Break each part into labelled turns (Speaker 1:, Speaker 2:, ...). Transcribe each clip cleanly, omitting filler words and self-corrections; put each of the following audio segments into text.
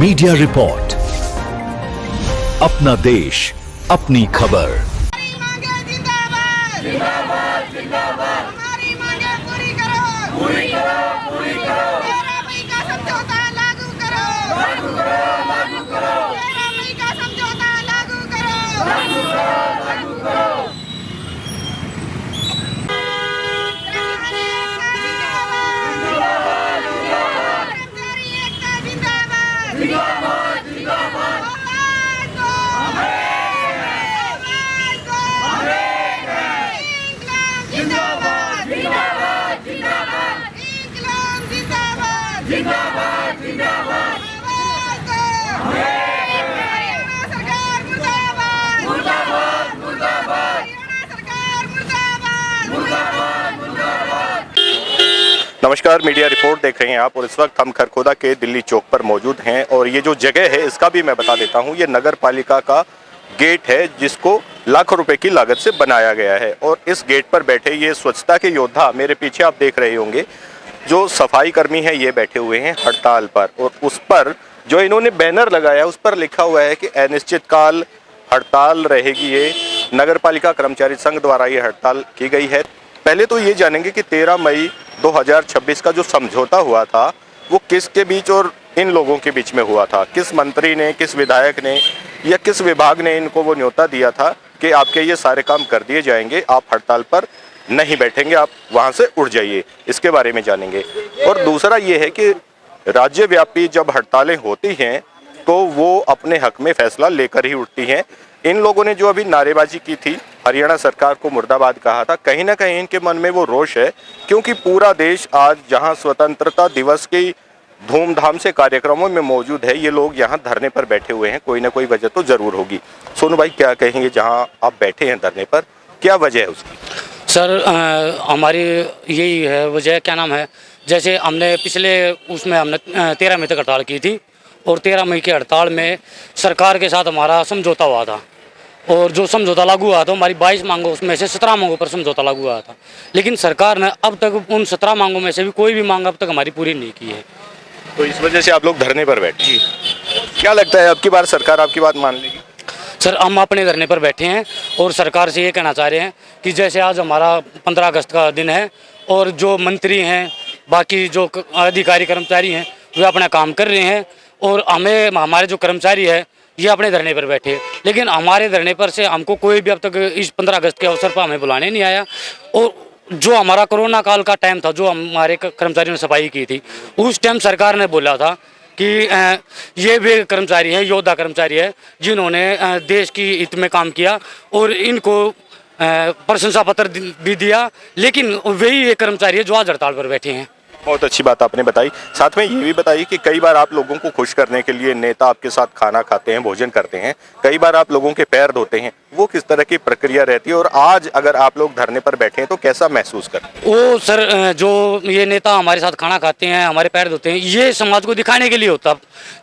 Speaker 1: Media report, अपना देश अपनी खबर।
Speaker 2: हमारी मांगे जिंदाबाद जिंदाबाद जिंदाबाद, हमारी मांगे पूरी करो पूरी करो पूरी करो। 13 मई का समझौता लागू करो लागू करो लागू करो। 13 मई का समझौता लागू करो लागू करो लागू करो। कर्मचारी एकता जिंदाबाद जिंदाबाद जिंदाबाद। जिंदाबाद जिंदाबाद, हरियाणा सरकार मुर्दाबाद मुर्दाबाद मुर्दाबाद, हरियाणा सरकार मुर्दाबाद मुर्दाबाद मुर्दाबाद।
Speaker 3: नमस्कार, मीडिया रिपोर्ट देख रहे हैं आप और इस वक्त हम खरखोदा के दिल्ली चौक पर मौजूद हैं और ये जो जगह है इसका भी मैं बता देता हूँ। ये नगर पालिका का गेट है जिसको लाखों रुपए की लागत से बनाया गया है और इस गेट पर बैठे ये स्वच्छता के योद्धा मेरे पीछे आप देख रहे होंगे, जो सफाई कर्मी है ये बैठे हुए हैं हड़ताल पर। और उस पर जो इन्होंने बैनर लगाया उस पर लिखा हुआ है कि अनिश्चितकाल हड़ताल रहेगी। ये नगर पालिका कर्मचारी संघ द्वारा ये हड़ताल की गई है। पहले तो ये जानेंगे कि 13 मई 2026 का जो समझौता हुआ था वो किसके बीच और इन लोगों के बीच में हुआ था। किस मंत्री ने, किस विधायक ने या किस विभाग ने इनको वो न्योता दिया था कि आपके ये सारे काम कर दिए जाएंगे, आप हड़ताल पर नहीं बैठेंगे, आप वहां से उठ जाइए। इसके बारे में जानेंगे। और दूसरा ये है कि राज्यव्यापी जब हड़तालें होती हैं तो वो अपने हक में फैसला लेकर ही उठती हैं। इन लोगों ने जो अभी नारेबाजी की थी, हरियाणा सरकार को मुर्दाबाद कहा था, कहीं ना कहीं इनके मन में वो रोष है क्योंकि पूरा देश आज जहां स्वतंत्रता दिवस की धूमधाम से कार्यक्रमों में मौजूद है, ये लोग यहाँ धरने पर बैठे हुए हैं। कोई ना कोई वजह तो जरूर होगी। सोनू भाई, क्या कहेंगे, जहाँ आप बैठे हैं धरने पर क्या वजह है उसकी?
Speaker 4: सर, हमारी यही है वजह, क्या नाम है, जैसे हमने पिछले उसमें हमने 13 मई तक हड़ताल की थी और 13 मई की हड़ताल में सरकार के साथ हमारा समझौता हुआ था और जो समझौता लागू हुआ था हमारी 22 मांगों उसमें से 17 मांगों पर समझौता लागू हुआ था। लेकिन सरकार ने अब तक उन 17 मांगों में से भी कोई भी मांग अब तक हमारी पूरी नहीं की है।
Speaker 3: तो इस वजह से आप लोग धरने पर बैठे। क्या लगता है अब की बार सरकार आपकी बात मान लेगी?
Speaker 4: सर, हम अपने धरने पर बैठे हैं और सरकार से ये कहना चाह रहे हैं कि जैसे आज हमारा 15 अगस्त का दिन है और जो मंत्री हैं, बाकी जो अधिकारी कर्मचारी हैं वे अपना काम कर रहे हैं और हमारे जो कर्मचारी है ये अपने धरने पर बैठे। लेकिन हमारे धरने पर से हमको कोई भी अब तक इस 15 अगस्त के अवसर पर हमें बुलाने नहीं आया। और जो हमारा कोरोना काल का टाइम था, जो हमारे कर्मचारियों ने सफाई की थी, उस टाइम सरकार ने बोला था कि ये वे कर्मचारी हैं, योद्धा कर्मचारी है जिन्होंने देश की हित में काम किया और इनको प्रशंसा पत्र भी दिया। लेकिन वही ये कर्मचारी है जो आज हड़ताल पर बैठे हैं।
Speaker 3: बहुत अच्छी बात आपने बताई। साथ में ये भी बताइए कि कई बार आप लोगों को खुश करने के लिए नेता आपके साथ खाना खाते हैं, भोजन करते हैं, कई बार आप लोगों के पैर धोते हैं, वो किस तरह की प्रक्रिया रहती है और आज अगर आप लोग धरने पर बैठे हैं तो कैसा महसूस करते हैं?
Speaker 4: वो सर, जो ये नेता हमारे साथ खाना खाते हैं, हमारे पैर धोते हैं, ये समाज को दिखाने के लिए होता है,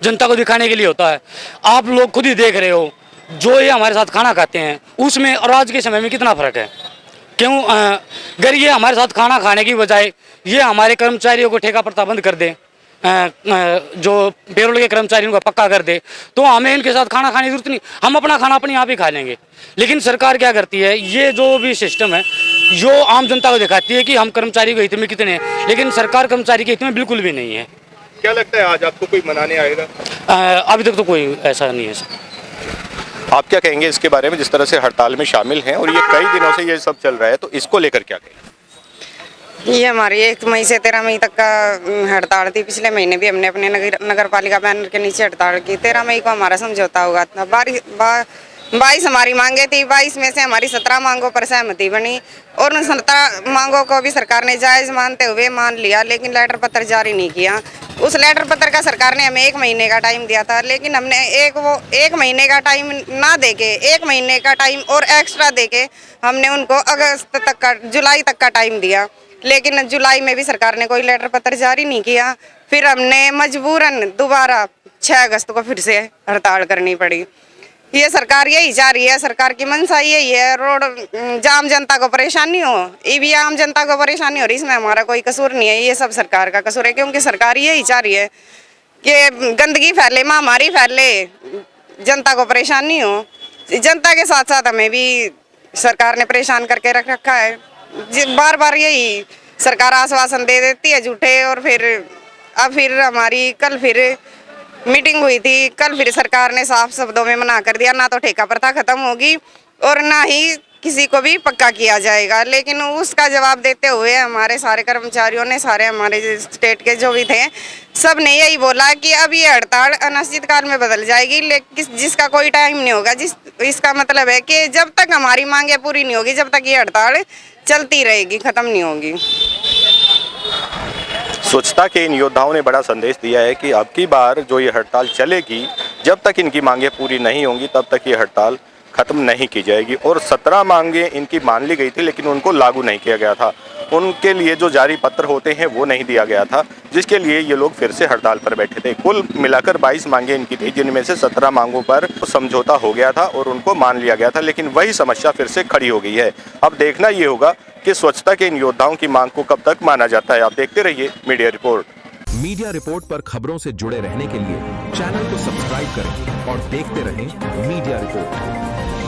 Speaker 4: जनता को दिखाने के लिए होता है। आप लोग खुद ही देख रहे हो, जो ये हमारे साथ खाना खाते हैं उसमें और आज के समय में कितना फ़र्क है। क्यों? अगर ये हमारे साथ खाना खाने की बजाय ये हमारे कर्मचारियों को ठेका प्रथा बंद कर दे, जो पेरोल के कर्मचारियों को पक्का कर दे, तो हमें इनके साथ खाना खाने की जरूरत नहीं, हम अपना खाना अपने यहाँ ही खा लेंगे। लेकिन सरकार क्या करती है, ये जो भी सिस्टम है जो आम जनता को दिखाती है कि हम कर्मचारी के हित में कितने हैं, लेकिन सरकार कर्मचारी के हित में बिल्कुल भी नहीं है।
Speaker 3: क्या लगता है आज आपको कोई मनाने आएगा?
Speaker 4: अभी तक तो कोई ऐसा नहीं है सर।
Speaker 3: आप क्या कहेंगे इसके बारे में, जिस तरह से हड़ताल में शामिल हैं और ये कई दिनों से ये सब चल रहा है, तो इसको लेकर क्या कहेंगे?
Speaker 5: ये हमारी 1 मई से 13 मई तक का हड़ताल थी। पिछले महीने भी हमने अपने नगर पालिका बैनर के नीचे हड़ताल की। 13 मई को हमारा समझौता हुआ था। 22 हमारी मांगे थी, 22 में से हमारी 17 मांगों पर सहमति बनी और उन 17 मांगों को भी सरकार ने जायज़ मानते हुए मान लिया, लेकिन लेटर पत्र जारी नहीं किया। उस लेटर पत्र का सरकार ने हमें 1 महीने का टाइम दिया था, लेकिन हमने एक महीने का टाइम ना देके 1 महीने का टाइम और एक्स्ट्रा देके हमने उनको अगस्त तक का, जुलाई तक का टाइम दिया। लेकिन जुलाई में भी सरकार ने कोई लेटर पत्र जारी नहीं किया। फिर हमने मजबूरन दोबारा 6 अगस्त को फिर से हड़ताल करनी पड़ी। ये सरकार यही चाह रही है, सरकार की मंशा यही है, रोड जाम जनता को परेशानी हो, ये भी आम जनता को परेशानी हो रही, इसमें हमारा कोई कसूर नहीं है, ये सब सरकार का कसूर है, क्योंकि सरकार यही चाह रही है कि गंदगी फैले, महामारी फैले, जनता को परेशानी हो। जनता के साथ साथ हमें भी सरकार ने परेशान करके रख रखा है। बार बार यही सरकार आश्वासन दे देती है झूठे, और फिर हमारी कल फिर मीटिंग हुई थी। कल फिर सरकार ने साफ शब्दों में मना कर दिया, ना तो ठेका प्रथा खत्म होगी और ना ही किसी को भी पक्का किया जाएगा। लेकिन उसका जवाब देते हुए हमारे सारे कर्मचारियों ने, सारे हमारे स्टेट के जो भी थे, सब ने यही बोला कि अब ये हड़ताल अनिश्चित काल में बदल जाएगी, लेकिन जिसका कोई टाइम नहीं होगा। इसका मतलब है कि जब तक हमारी मांगे पूरी नहीं होगी, जब तक ये हड़ताल चलती रहेगी, खत्म नहीं होगी।
Speaker 3: स्वच्छता के इन योद्धाओं ने बड़ा संदेश दिया है कि अब की बार जो ये हड़ताल चलेगी, जब तक इनकी मांगे पूरी नहीं होंगी तब तक ये हड़ताल खत्म नहीं की जाएगी। और 17 मांगे इनकी मान ली गई थी, लेकिन उनको लागू नहीं किया गया था। उनके लिए जो जारी पत्र होते हैं वो नहीं दिया गया था, जिसके लिए ये लोग फिर से हड़ताल पर बैठे थे। कुल मिलाकर 22 मांगे इनकी थी, जिनमें से 17 मांगों पर समझौता हो गया था और उनको मान लिया गया था, लेकिन वही समस्या फिर से खड़ी हो गई है। अब देखना ये होगा कि स्वच्छता के इन योद्धाओं की मांग को कब तक माना जाता है। आप देखते रहिए मीडिया रिपोर्ट।
Speaker 6: मीडिया रिपोर्ट पर खबरों से जुड़े रहने के लिए चैनल को सब्सक्राइब करें और देखते रहें मीडिया रिपोर्ट।